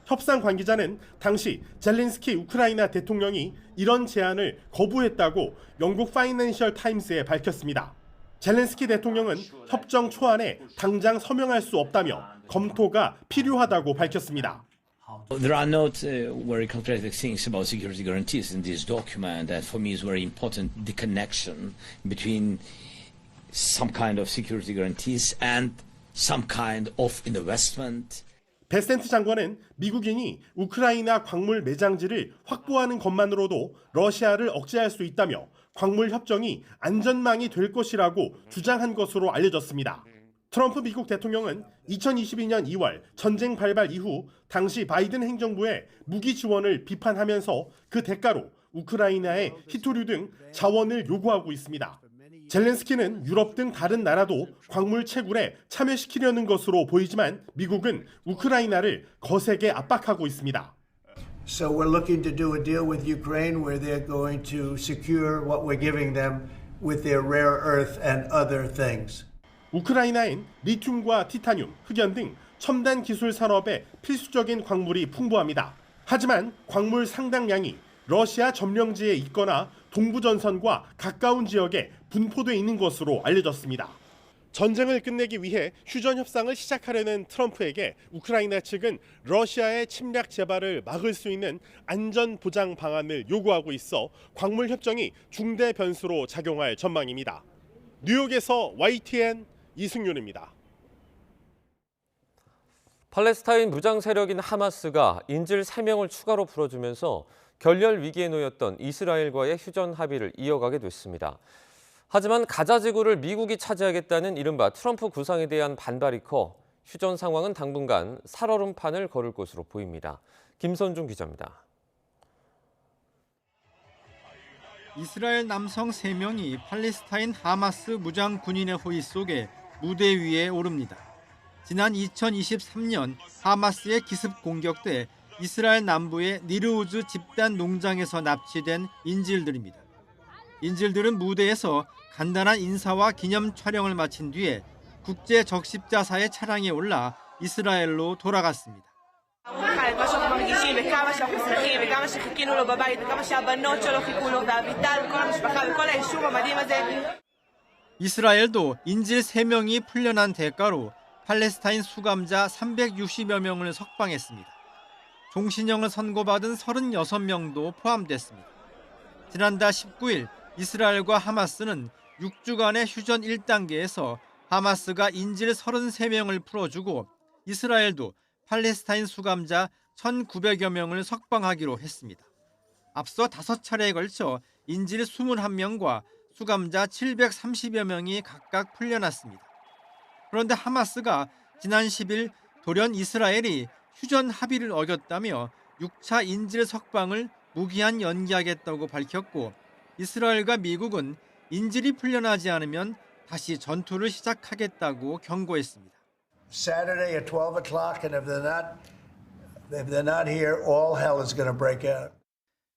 협상 관계자는 당시 젤렌스키 우크라이나 대통령이 이런 제안을 거부했다고 영국 파이낸셜 타임스에 밝혔습니다. 젤렌스키 대통령은 협정 초안에 당장 서명할 수 없다며 검토가 필요하다고 밝혔습니다. There are not very concrete things about security guarantees in this document that for me is very important, the connection between some kind of security guarantees and some kind of investment. 베센트 장관은 미국인이 우크라이나 광물 매장지를 확보하는 것만으로도 러시아를 억제할 수 있다며 광물 협정이 안전망이 될 것이라고 주장한 것으로 알려졌습니다. 트럼프 미국 대통령은 2022년 2월 전쟁 발발 이후 당시 바이든 행정부의 무기 지원을 비판하면서 그 대가로 우크라이나에 히토류 등 자원을 요구하고 있습니다. 젤렌스키는 유럽 등 다른 나라도 광물 채굴에 참여시키려는 것으로 보이지만 미국은 우크라이나를 거세게 압박하고 있습니다. So we're looking to do a deal with Ukraine where they're going to secure what we're giving them with their rare earth and other things. 우크라이나엔 리튬과 티타늄, 흑연 등 첨단 기술 산업에 필수적인 광물이 풍부합니다. 하지만 광물 상당량이 러시아 점령지에 있거나 동부전선과 가까운 지역에 분포돼 있는 것으로 알려졌습니다. 전쟁을 끝내기 위해 휴전 협상을 시작하려는 트럼프에게 우크라이나 측은 러시아의 침략 재발을 막을 수 있는 안전 보장 방안을 요구하고 있어 광물 협정이 중대 변수로 작용할 전망입니다. 뉴욕에서 YTN 이승윤입니다. 팔레스타인 무장 세력인 하마스가 인질 3명을 추가로 풀어주면서 결렬 위기에 놓였던 이스라엘과의 휴전 합의를 이어가게 됐습니다. 하지만 가자 지구를 미국이 차지하겠다는 이른바 트럼프 구상에 대한 반발이 커 휴전 상황은 당분간 살얼음판을 걸을 것으로 보입니다. 김선중 기자입니다. 이스라엘 남성 3명이 팔레스타인 하마스 무장 군인의 호위 속에 무대 위에 오릅니다. 지난 2023년 하마스의 기습 공격돼 이스라엘 남부의 니르우즈 집단 농장에서 납치된 인질들입니다. 인질들은 무대에서 간단한 인사와 기념 촬영을 마친 뒤에 국제 적십자사의 차량에 올라 이스라엘로 돌아갔습니다. 이스라엘도 인질 3명이 풀려난 대가로 팔레스타인 수감자 360여 명을 석방했습니다. 종신형을 선고받은 36명도 포함됐습니다. 지난달 19일 이스라엘과 하마스는 6주간의 휴전 1단계에서 하마스가 인질 33명을 풀어주고 이스라엘도 팔레스타인 수감자 1,900여 명을 석방하기로 했습니다. 앞서 5차례에 걸쳐 인질 21명과 수감자 730여 명이 각각 풀려났습니다. 그런데 하마스가 지난 10일 돌연 이스라엘이 휴전 합의를 어겼다며 6차 인질 석방을 무기한 연기하겠다고 밝혔고 이스라엘과 미국은 인질이 풀려나지 않으면 다시 전투를 시작하겠다고 경고했습니다. Saturday at 12 o'clock, and if they're not here, all hell is going to break out.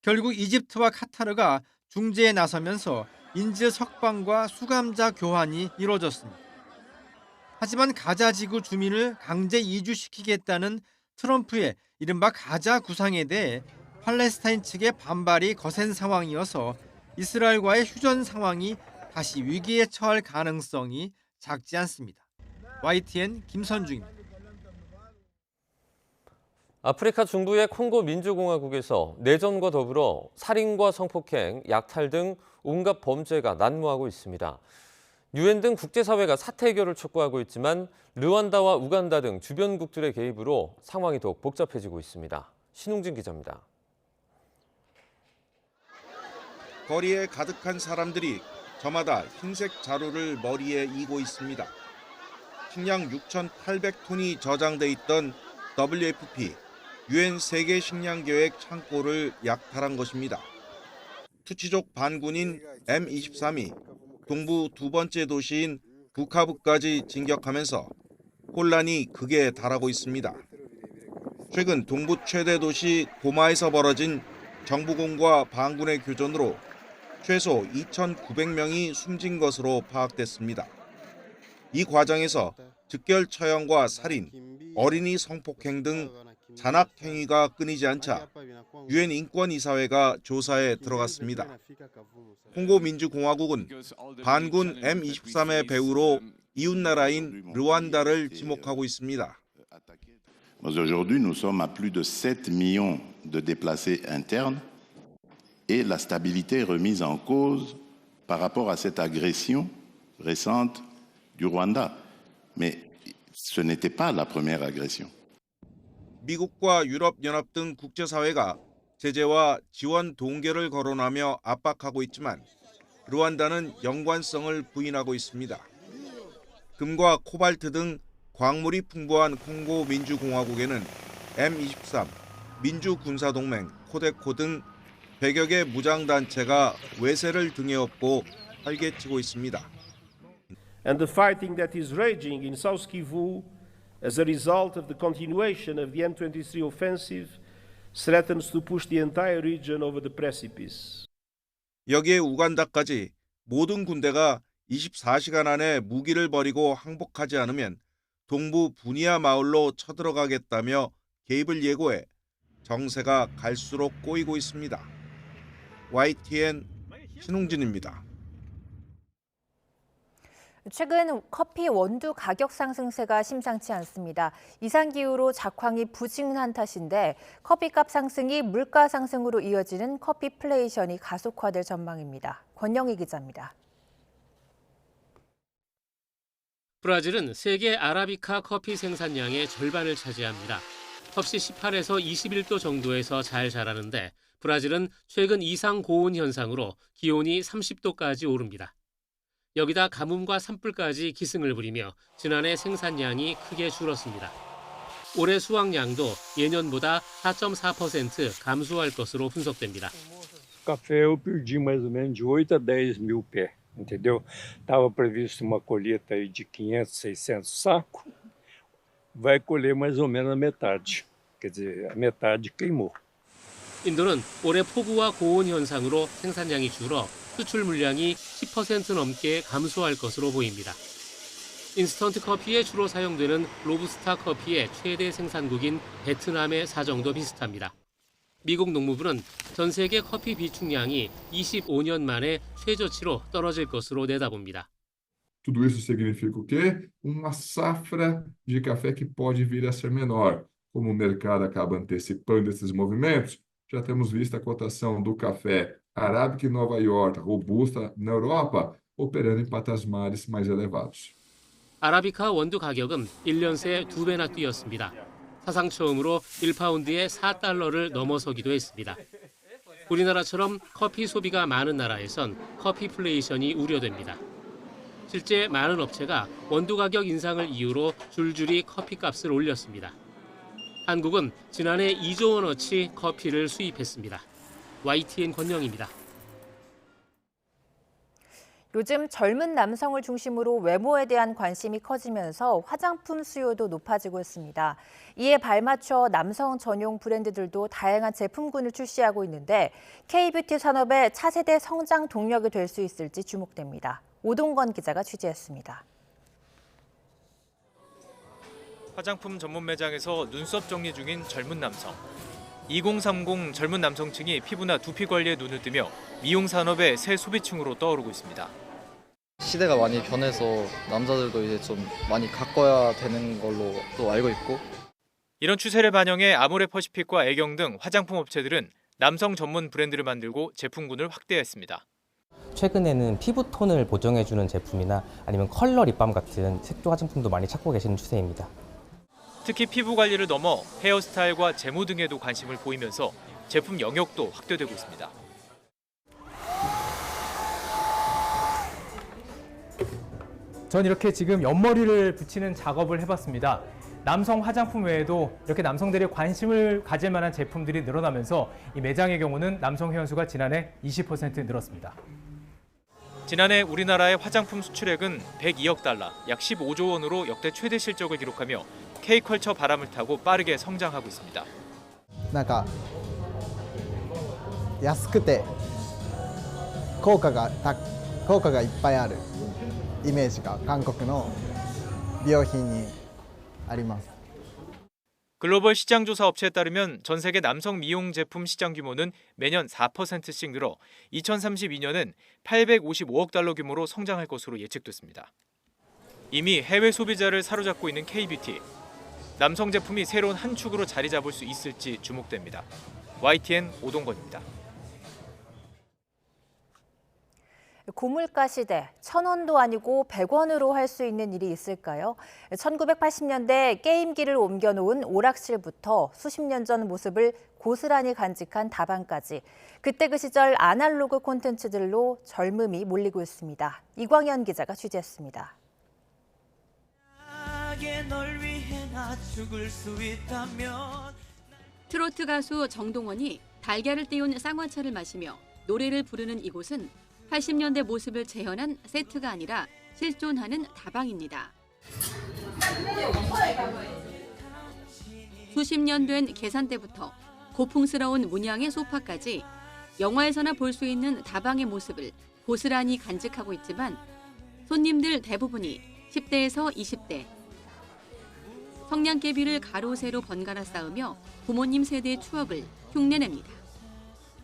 결국 이집트와 카타르가 중재에 나서면서 인질 석방과 수감자 교환이 이루어졌습니다. 하지만 가자 지구 주민을 강제 이주시키겠다는 트럼프의 이른바 가자 구상에 대해 팔레스타인 측의 반발이 거센 상황이어서 이스라엘과의 휴전 상황이 다시 위기에 처할 가능성이 작지 않습니다. YTN 김선중입니다. 아프리카 중부의 콩고 민주공화국에서 내전과 더불어 살인과 성폭행, 약탈 등 온갖 범죄가 난무하고 있습니다. 유엔 등 국제사회가 사태 해결을 촉구하고 있지만 르완다와 우간다 등 주변국들의 개입으로 상황이 더욱 복잡해지고 있습니다. 신웅진 기자입니다. 거리에 가득한 사람들이 저마다 흰색 자루를 머리에 이고 있습니다. 식량 6,800톤이 저장돼 있던 WFP 유엔 세계 식량 계획 창고를 약탈한 것입니다. 투치족 반군인 M23이 동부 두 번째 도시인 부카부까지 진격하면서 혼란이 극에 달하고 있습니다. 최근 동부 최대 도시 고마에서 벌어진 정부군과 반군의 교전으로 최소 2,900명이 숨진 것으로 파악됐습니다. 이 과정에서 즉결 처형과 살인, 어린이 성폭행 등 잔악 행위가 끊이지 않자 유엔 인권이사회가 조사에 들어갔습니다. 콩고 민주공화국은 반군 M23의 배후로 이웃나라인 르완다를 지목하고 있습니다. Aujourd'hui, nous sommes à plus de 7 millions de déplacés internes et la stabilité est remise en cause par rapport à cette agression récente du Rwanda. Mais ce n'était pas la première agression. 미국과 유럽연합 등 국제사회가 제재와 지원 동계를 거론하며 압박하고 있지만 르완다는 연관성을 부인하고 있습니다. 금과 코발트 등 광물이 풍부한 콩고 민주공화국에는 M23, 민주군사동맹, 코데코 등 100여 개 무장단체가 외세를 등에 업고 활개치고 있습니다. And the fighting that is raging in South Kivu as a result of the continuation of the M23 offensive threatens to push the entire region over the precipice. 여기에 우간다까지 모든 군대가 24시간 안에 무기를 버리고 항복하지 않으면 동부 부니아 마을로 쳐들어가겠다며 개입을 예고해 정세가 갈수록 꼬이고 있습니다. YTN 신웅진입니다. 최근 커피 원두 가격 상승세가 심상치 않습니다. 이상기후로 작황이 부진한 탓인데 커피값 상승이 물가 상승으로 이어지는 커피플레이션이 가속화될 전망입니다. 권영희 기자입니다. 브라질은 세계 아라비카 커피 생산량의 절반을 차지합니다. 섭씨 18에서 21도 정도에서 잘 자라는데 브라질은 최근 이상 고온 현상으로 기온이 30도까지 오릅니다. 여기다 가뭄과 산불까지 기승을 부리며 지난해 생산량이 크게 줄었습니다. 올해 수확량도 예년보다 4.4% 감소할 것으로 분석됩니다. Café eu perdi mais ou menos de 8 a 10 mil pés, entendeu? Estava previsto uma colheita aí de 500, 600 sacos, vai colher mais ou menos a metade, quer dizer, a metade queimou. 인도는 올해 폭우와 고온 현상으로 생산량이 줄어 수출 물량이 10% 넘게 감소할 것으로 보입니다. 인스턴트 커피에 주로 사용되는 로부스타 커피의 최대 생산국인 베트남의 사정도 비슷합니다. 미국 농무부는 전 세계 커피 비축량이 25년 만에 최저치로 떨어질 것으로 내다봅니다. Tudo isso significa o quê? Uma safra de café que pode vir a ser menor. Como o mercado acaba antecipando esses movimentos, já temos visto a cotação do café arábica em Nova York, robusta na Europa, operando em patamares mais elevados. 아라비카 원두 가격은 1년 새 2배나 뛰었습니다. 사상 처음으로 1파운드에 4달러를 넘어서기도 했습니다. 우리나라처럼 커피 소비가 많은 나라에선 커피플레이션이 우려됩니다. 실제 많은 업체가 원두 가격 인상을 이유로 줄줄이 커피값을 올렸습니다. 한국은 지난해 2조 원어치 커피를 수입했습니다. YTN 권영입니다. 요즘 젊은 남성을 중심으로 외모에 대한 관심이 커지면서 화장품 수요도 높아지고 있습니다. 이에 발맞춰 남성 전용 브랜드들도 다양한 제품군을 출시하고 있는데 K-뷰티 산업의 차세대 성장 동력이 될 수 있을지 주목됩니다. 오동건 기자가 취재했습니다. 화장품 전문 매장에서 눈썹 정리 중인 젊은 남성. 2030 젊은 남성층이 피부나 두피 관리에 눈을 뜨며 미용 산업의 새 소비층으로 떠오르고 있습니다. 시대가 많이 변해서 남자들도 이제 좀 많이 가꿔야 되는 걸로 또 알고 있고. 이런 추세를 반영해 아모레퍼시픽과 애경 등 화장품 업체들은 남성 전문 브랜드를 만들고 제품군을 확대했습니다. 최근에는 피부톤을 보정해주는 제품이나 아니면 컬러 립밤 같은 색조 화장품도 많이 찾고 계시는 추세입니다. 특히 피부 관리를 넘어 헤어스타일과 제모 등에도 관심을 보이면서 제품 영역도 확대되고 있습니다. 전 이렇게 지금 옆머리를 붙이는 작업을 해봤습니다. 남성 화장품 외에도 이렇게 남성들이 관심을 가질 만한 제품들이 늘어나면서 이 매장의 경우는 남성 회원수가 지난해 20% 늘었습니다. 지난해 우리나라의 화장품 수출액은 102억 달러, 약 15조 원으로 역대 최대 실적을 기록하며 K컬처 바람을 타고 빠르게 성장하고 있습니다. なんか安くて効果がいっぱいあるイメージが韓国の美容品にあります。 글로벌 시장조사 업체에 따르면 전 세계 남성 미용 제품 시장 규모는 매년 4%씩 늘어 2032년은 855억 달러 규모로 성장할 것으로 예측됐습니다. 이미 해외 소비자를 사로잡고 있는 K뷰티. 남성 제품이 새로운 한 축으로 자리 잡을 수 있을지 주목됩니다. YTN 오동건입니다. 고물가 시대, 1,000원도 아니고 100원으로 할 수 있는 일이 있을까요? 1980년대 게임기를 옮겨놓은 오락실부터 수십 년 전 모습을 고스란히 간직한 다방까지 그때 그 시절 아날로그 콘텐츠들로 젊음이 몰리고 있습니다. 이광현 기자가 취재했습니다. 만약에 널 위해 나 죽을 수 있다면. 트로트 가수 정동원이 달걀을 띄운 쌍화차를 마시며 노래를 부르는 이곳은 80년대 모습을 재현한 세트가 아니라 실존하는 다방입니다. 수십 년 된 계산대부터 고풍스러운 문양의 소파까지 영화에서나 볼 수 있는 다방의 모습을 고스란히 간직하고 있지만 손님들 대부분이 10대에서 20대. 성냥개비를 가로 세로 번갈아 쌓으며 부모님 세대의 추억을 흉내냅니다.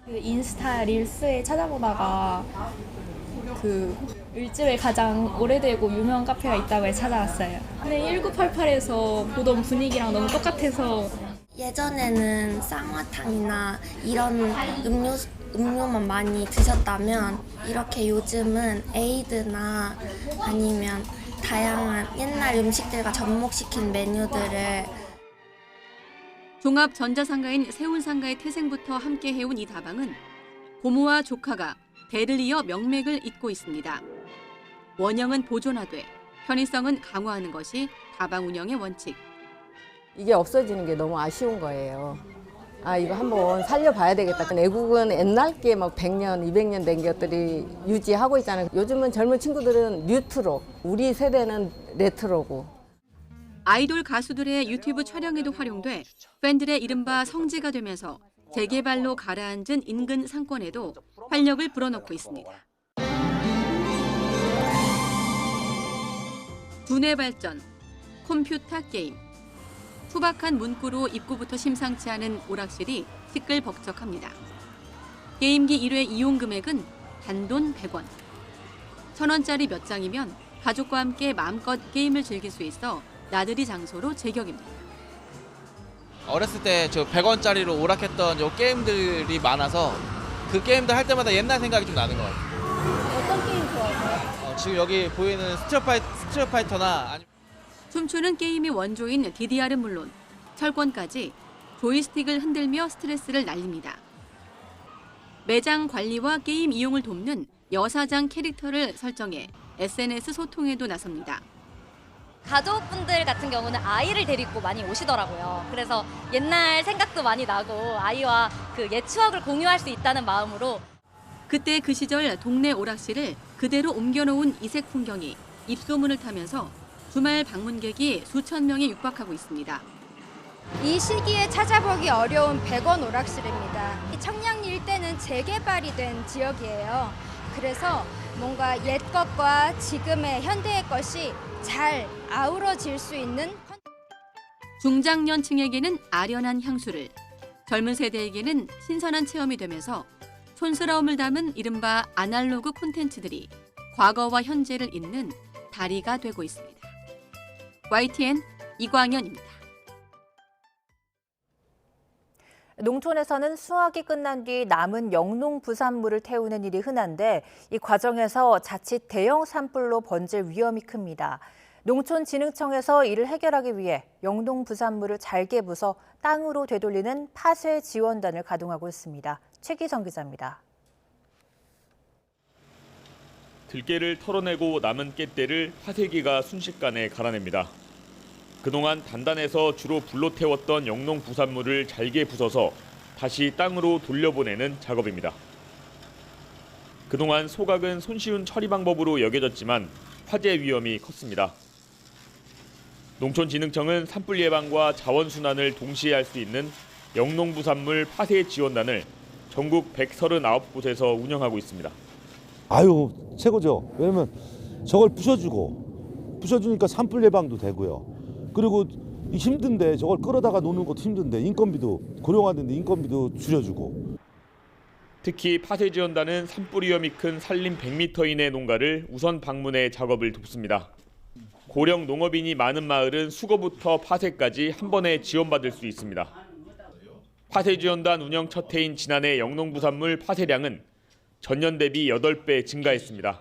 그 인스타 릴스에 찾아보다가 그 을집에 가장 오래되고 유명한 카페가 있다고 해서 찾아왔어요. 근데 1988에서 보던 분위기랑 너무 똑같아서. 예전에는 쌍화탕이나 이런 음료만 많이 드셨다면 이렇게 요즘은 에이드나 아니면 다양한 옛날 음식들과 접목시킨 메뉴들을. 종합 전자상가인 세운상가의 태생부터 함께 해온 이 다방은 고모와 조카가 대를 이어 명맥을 잇고 있습니다. 원형은 보존하되 편의성은 강화하는 것이 다방 운영의 원칙. 이게 없어지는 게 너무 아쉬운 거예요. 아, 이거 한번 살려봐야 되겠다. 애국은 옛날 게 막 100년, 200년 된 것들이 유지하고 있잖아요. 요즘은 젊은 친구들은 뉴트로, 우리 세대는 레트로고. 아이돌 가수들의 유튜브 촬영에도 활용돼 팬들의 이른바 성지가 되면서 재개발로 가라앉은 인근 상권에도 활력을 불어넣고 있습니다. 두뇌 발전, 컴퓨터 게임. 투박한 문구로 입구부터 심상치 않은 오락실이 시끌벅적합니다. 게임기 1회 이용 금액은 단돈 100원. 1,000원짜리 몇 장이면 가족과 함께 마음껏 게임을 즐길 수 있어 나들이 장소로 제격입니다. 어렸을 때 저 100원짜리로 오락했던 요 게임들이 많아서 그 게임들 할 때마다 옛날 생각이 좀 나는 것 같아요. 어떤 게임 좋아하세요? 지금 여기 보이는 스트리트 파이터나 춤추는 게임의 원조인 DDR은 물론 철권까지 조이스틱을 흔들며 스트레스를 날립니다. 매장 관리와 게임 이용을 돕는 여사장 캐릭터를 설정해 SNS 소통에도 나섭니다. 가족분들 같은 경우는 아이를 데리고 많이 오시더라고요. 그래서 옛날 생각도 많이 나고 아이와 그 옛 추억을 공유할 수 있다는 마음으로. 그때 그 시절 동네 오락실을 그대로 옮겨놓은 이색 풍경이 입소문을 타면서 주말 방문객이 수천 명에 육박하고 있습니다. 이 시기에 찾아보기 어려운 100원 오락실입니다. 청량 일대는 재개발이 된 지역이에요. 그래서 뭔가 옛 것과 지금의 현대의 것이 잘 아우러질 수 있는. 중장년층에게는 아련한 향수를, 젊은 세대에게는 신선한 체험이 되면서 촌스러움을 담은 이른바 아날로그 콘텐츠들이 과거와 현재를 잇는 다리가 되고 있습니다. YTN 이광현입니다. 농촌에서는 수확이 끝난 뒤 남은 영농 부산물을 태우는 일이 흔한데 이 과정에서 자칫 대형 산불로 번질 위험이 큽니다. 농촌진흥청에서 이를 해결하기 위해 영농 부산물을 잘게 부숴 땅으로 되돌리는 파쇄 지원단을 가동하고 있습니다. 최기성 기자입니다. 들깨를 털어내고 남은 깻대를 파쇄기가 순식간에 갈아냅니다. 그동안 단단해서 주로 불로 태웠던 영농 부산물을 잘게 부숴서 다시 땅으로 돌려보내는 작업입니다. 그동안 소각은 손쉬운 처리 방법으로 여겨졌지만 화재 위험이 컸습니다. 농촌진흥청은 산불 예방과 자원순환을 동시에 할 수 있는 영농 부산물 파쇄 지원단을 전국 139곳에서 운영하고 있습니다. 아유, 최고죠. 왜냐면 저걸 부셔주니까 산불 예방도 되고요. 그리고 힘든데 저걸 끌어다가 놓는 것도 힘든데 인건비도 고령화된데 인건비도 줄여주고. 특히 파쇄 지원단은 산불 위험이 큰 산림 100m 이내 농가를 우선 방문해 작업을 돕습니다. 고령 농업인이 많은 마을은 수거부터 파쇄까지 한 번에 지원받을 수 있습니다. 파쇄 지원단 운영 첫 해인 지난해 영농부산물 파쇄량은 전년 대비 8배 증가했습니다.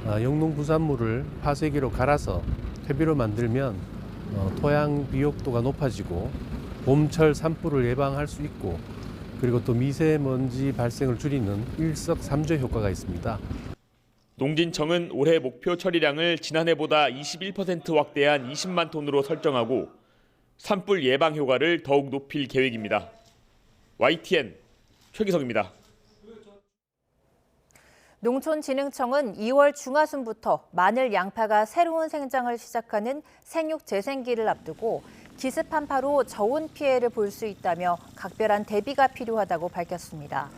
영농부산물을 파쇄기로 갈아서 퇴비로 만들면 토양 비옥도가 높아지고 봄철 산불을 예방할 수 있고 그리고 또 미세먼지 발생을 줄이는 일석삼조 효과가 있습니다. 농진청은 올해 목표 처리량을 지난해보다 21% 확대한 20만 톤으로 설정하고 산불 예방 효과를 더욱 높일 계획입니다. YTN 최기석입니다. 농촌진흥청은 2월 중하순부터 마늘, 양파가 새로운 생장을 시작하는 생육 재생기를 앞두고 기습 한파로 저온 피해를 볼 수 있다며 각별한 대비가 필요하다고 밝혔습니다.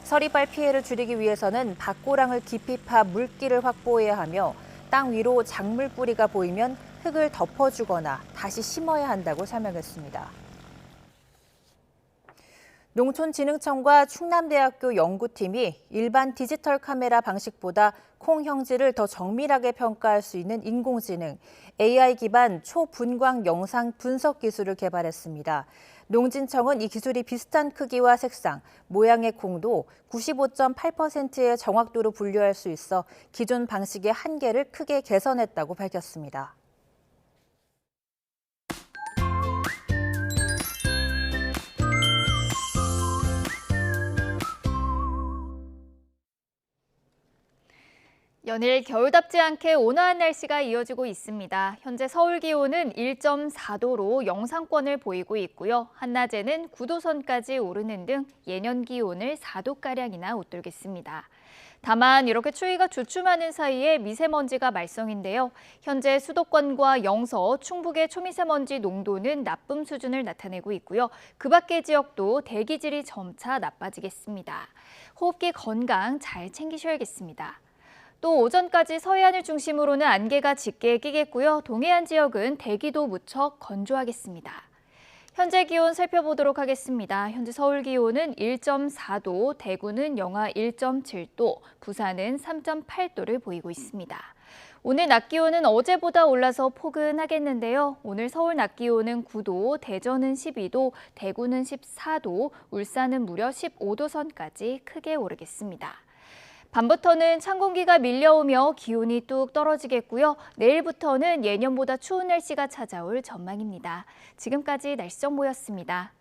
서리발 피해를 줄이기 위해서는 밭고랑을 깊이 파 물기를 확보해야 하며 땅 위로 작물 뿌리가 보이면 흙을 덮어주거나 다시 심어야 한다고 설명했습니다. 농촌진흥청과 충남대학교 연구팀이 일반 디지털 카메라 방식보다 콩 형질을 더 정밀하게 평가할 수 있는 인공지능, AI 기반 초분광 영상 분석 기술을 개발했습니다. 농진청은 이 기술이 비슷한 크기와 색상, 모양의 콩도 95.8%의 정확도로 분류할 수 있어 기존 방식의 한계를 크게 개선했다고 밝혔습니다. 연일 겨울답지 않게 온화한 날씨가 이어지고 있습니다. 현재 서울 기온은 1.4도로 영상권을 보이고 있고요. 한낮에는 9도 선까지 오르는 등 예년 기온을 4도가량이나 웃돌겠습니다. 다만 이렇게 추위가 주춤하는 사이에 미세먼지가 말썽인데요. 현재 수도권과 영서, 충북의 초미세먼지 농도는 나쁨 수준을 나타내고 있고요. 그 밖의 지역도 대기질이 점차 나빠지겠습니다. 호흡기 건강 잘 챙기셔야겠습니다. 또 오전까지 서해안을 중심으로는 안개가 짙게 끼겠고요. 동해안 지역은 대기도 무척 건조하겠습니다. 현재 기온 살펴보도록 하겠습니다. 현재 서울 기온은 1.4도, 대구는 영하 1.7도, 부산은 3.8도를 보이고 있습니다. 오늘 낮 기온은 어제보다 올라서 포근하겠는데요. 오늘 서울 낮 기온은 9도, 대전은 12도, 대구는 14도, 울산은 무려 15도 선까지 크게 오르겠습니다. 밤부터는 찬 공기가 밀려오며 기온이 뚝 떨어지겠고요. 내일부터는 예년보다 추운 날씨가 찾아올 전망입니다. 지금까지 날씨 정보였습니다.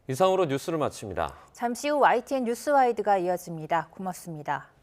이상으로 뉴스를 마칩니다. 잠시 후 YTN 뉴스와이드가 이어집니다. 고맙습니다.